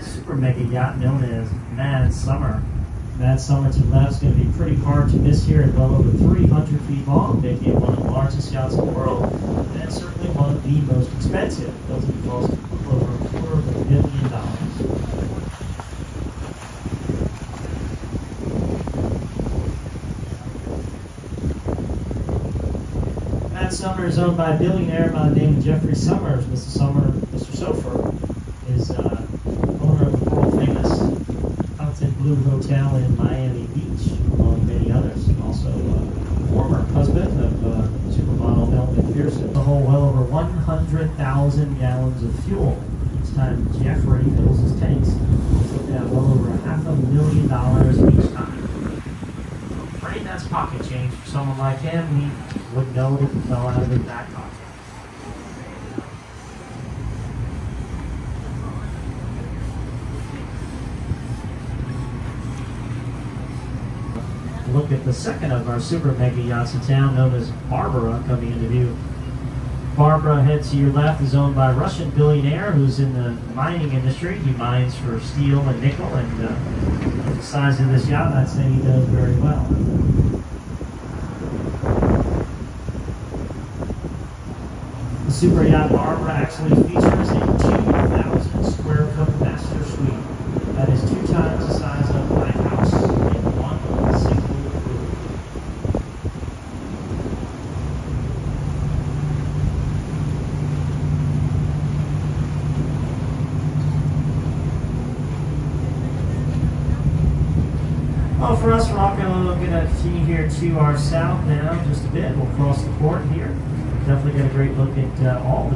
super mega yacht known as Madsummer. Madsummer to the left is going to be pretty hard to miss here, at well over 300 feet long, making it one of the largest yachts in the world, and certainly one of the most expensive, built at a cost of over $250 million. Madsummer is owned by a billionaire by the name of Jeffrey Summers. Mr. Sofer, is owner of the world-famous Blue Hotel in Miami Beach, among many others. Also former husband of supermodel Melanie Pearson. The whole well over 100,000 gallons of fuel. Each time Jeffrey fills his tanks, he's looking at well over $500,000 each time. I'm afraid that's pocket change for someone like him. He wouldn't know if it fell out of his back pocket. Look at the second of our super mega yachts in town, known as Barbara, coming into view. Barbara, head to your left, is owned by a Russian billionaire who's in the mining industry. He mines for steel and nickel, and the size of this yacht, I'd say he does very well. The super yacht Barbara actually features a 2,000 square foot master suite. That is 2 times the size of my house in one single room. Well, for us, we're all going to continue here to our south now, just a bit. We'll cross the port here. Definitely get a great look at all the